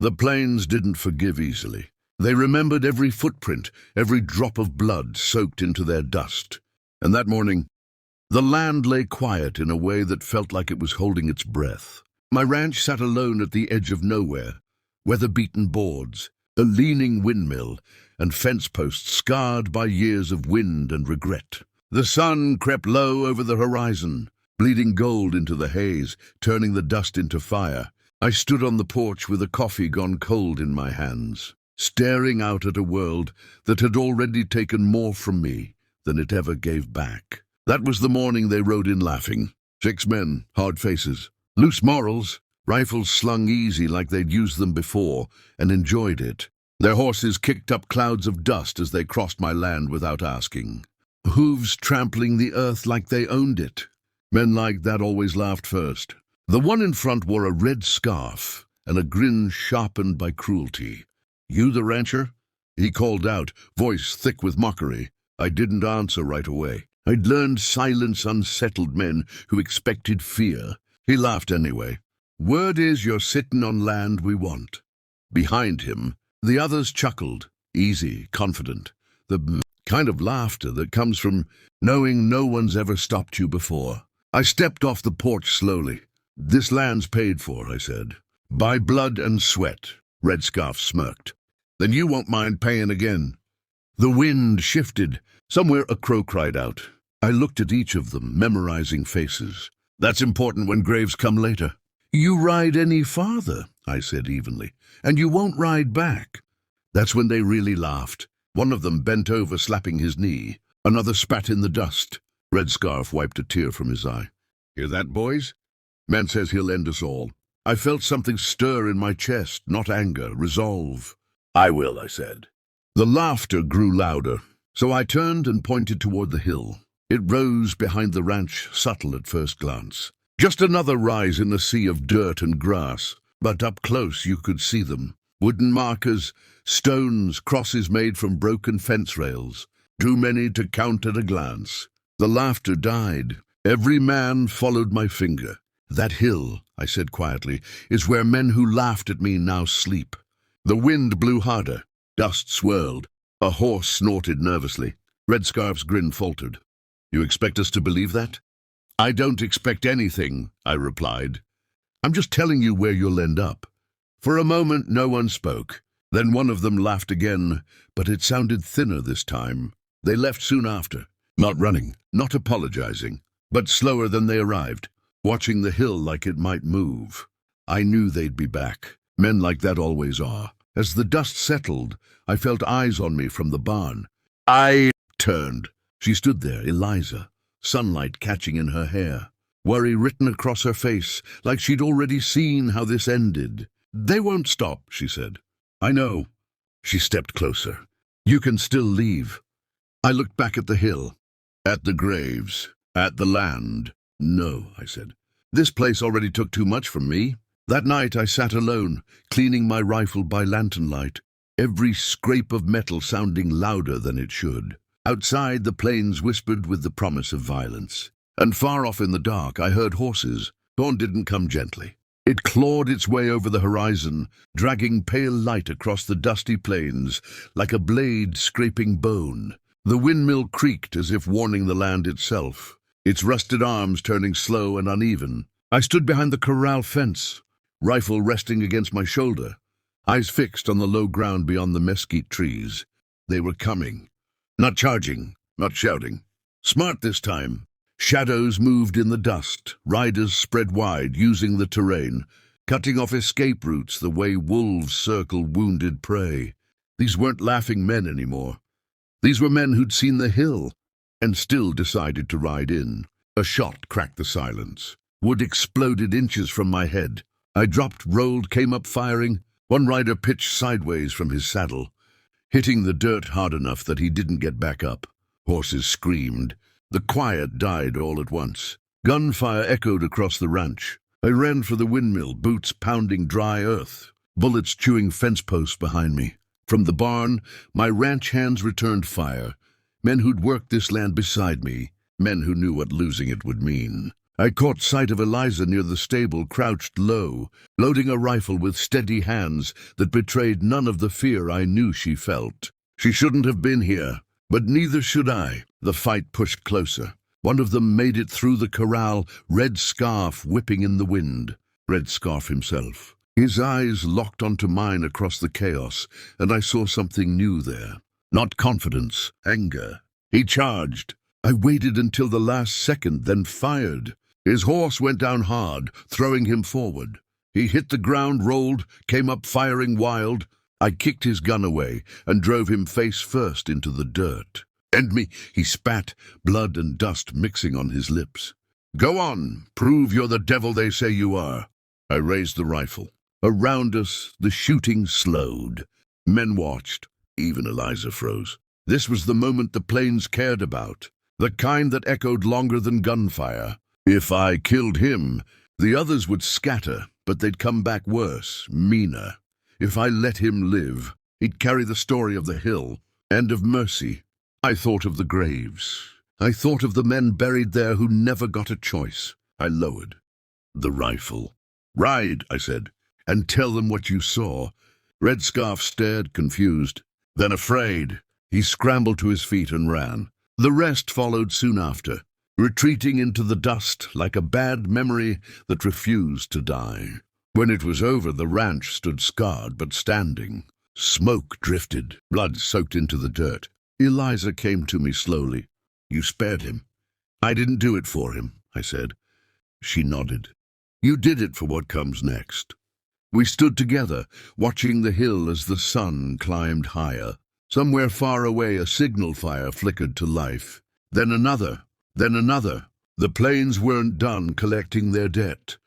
The plains didn't forgive easily. They remembered every footprint, every drop of blood soaked into their dust. And that morning, the land lay quiet in a way that felt like it was holding its breath. My ranch sat alone at the edge of nowhere, weather-beaten boards, a leaning windmill, and fence posts scarred by years of wind and regret. The sun crept low over the horizon, bleeding gold into the haze, turning the dust into fire. I stood on the porch with a coffee gone cold in my hands, staring out at a world that had already taken more from me than it ever gave back. That was the morning they rode in laughing. 6 men, hard faces, loose morals, rifles slung easy like they'd used them before and enjoyed it. Their horses kicked up clouds of dust as they crossed my land without asking. Hooves trampling the earth like they owned it. Men like that always laughed first. The one in front wore a red scarf and a grin sharpened by cruelty. "You the rancher?" he called out, voice thick with mockery. I didn't answer right away. I'd learned silence unsettled men who expected fear. He laughed anyway. "Word is you're sitting on land we want." Behind him, the others chuckled, easy, confident. The kind of laughter that comes from knowing no one's ever stopped you before. I stepped off the porch slowly. "This land's paid for," I said. "By blood and sweat." Red Scarf smirked. "Then you won't mind paying again." The wind shifted. Somewhere a crow cried out. I looked at each of them, memorizing faces. "That's important when graves come later." "You ride any farther," I said evenly, "and you won't ride back." That's when they really laughed. One of them bent over, slapping his knee. Another spat in the dust. Red Scarf wiped a tear from his eye. "Hear that, boys? Man says he'll end us all." I felt something stir in my chest, not anger, resolve. "I will," I said. The laughter grew louder, so I turned and pointed toward the hill. It rose behind the ranch, subtle at first glance. Just another rise in a sea of dirt and grass, but up close you could see them. Wooden markers, stones, crosses made from broken fence rails. Too many to count at a glance. The laughter died. Every man followed my finger. "That hill," I said quietly, "is where men who laughed at me now sleep." The wind blew harder. Dust swirled. A horse snorted nervously. Red Scarf's grin faltered. "You expect us to believe that?" "I don't expect anything," I replied. "I'm just telling you where you'll end up." For a moment no one spoke. Then one of them laughed again, but it sounded thinner this time. They left soon after. Not running, not apologizing, but slower than they arrived, watching the hill like it might move. I knew they'd be back. Men like that always are. As the dust settled, I felt eyes on me from the barn. I turned. She stood there, Eliza, sunlight catching in her hair, worry written across her face, like she'd already seen how this ended. "They won't stop," she said. "I know." She stepped closer. "You can still leave." I looked back at the hill, at the graves, at the land. "No," I said. "This place already took too much from me." That night I sat alone, cleaning my rifle by lantern light, every scrape of metal sounding louder than it should. Outside, the plains whispered with the promise of violence. And far off in the dark, I heard horses. Dawn didn't come gently. It clawed its way over the horizon, dragging pale light across the dusty plains, like a blade scraping bone. The windmill creaked as if warning the land itself, its rusted arms turning slow and uneven. I stood behind the corral fence, rifle resting against my shoulder, eyes fixed on the low ground beyond the mesquite trees. They were coming. Not charging, not shouting. Smart this time. Shadows moved in the dust, riders spread wide, using the terrain, cutting off escape routes the way wolves circle wounded prey. These weren't laughing men anymore. These were men who'd seen the hill, and still decided to ride in. A shot cracked the silence. Wood exploded inches from my head. I dropped, rolled, came up firing. One rider pitched sideways from his saddle, hitting the dirt hard enough that he didn't get back up. Horses screamed. The quiet died all at once. Gunfire echoed across the ranch. I ran for the windmill, boots pounding dry earth, bullets chewing fence posts behind me. From the barn, my ranch hands returned fire. Men who'd worked this land beside me, men who knew what losing it would mean. I caught sight of Eliza near the stable, crouched low, loading a rifle with steady hands that betrayed none of the fear I knew she felt. She shouldn't have been here, but neither should I. The fight pushed closer. One of them made it through the corral, red scarf whipping in the wind. Red Scarf himself. His eyes locked onto mine across the chaos, and I saw something new there. Not confidence, anger. He charged. I waited until the last second, then fired. His horse went down hard, throwing him forward. He hit the ground, rolled, came up firing wild. I kicked his gun away and drove him face first into the dirt. "End me," he spat, blood and dust mixing on his lips. "Go on, prove you're the devil they say you are." I raised the rifle. Around us, the shooting slowed. Men watched. Even Eliza froze. This was the moment the plains cared about, the kind that echoed longer than gunfire. If I killed him, the others would scatter, but they'd come back worse, meaner. If I let him live, he'd carry the story of the hill and of mercy. I thought of the graves. I thought of the men buried there who never got a choice. I lowered the rifle. "Ride," I said, "and tell them what you saw." Red Scarf stared, confused, then afraid. He scrambled to his feet and ran. The rest followed soon after, retreating into the dust like a bad memory that refused to die. When it was over, the ranch stood scarred but standing. Smoke drifted, blood soaked into the dirt. Eliza came to me slowly. "You spared him." "I didn't do it for him," I said. She nodded. "You did it for what comes next." We stood together, watching the hill as the sun climbed higher. Somewhere far away, a signal fire flickered to life. Then another, then another. The plains weren't done collecting their debt.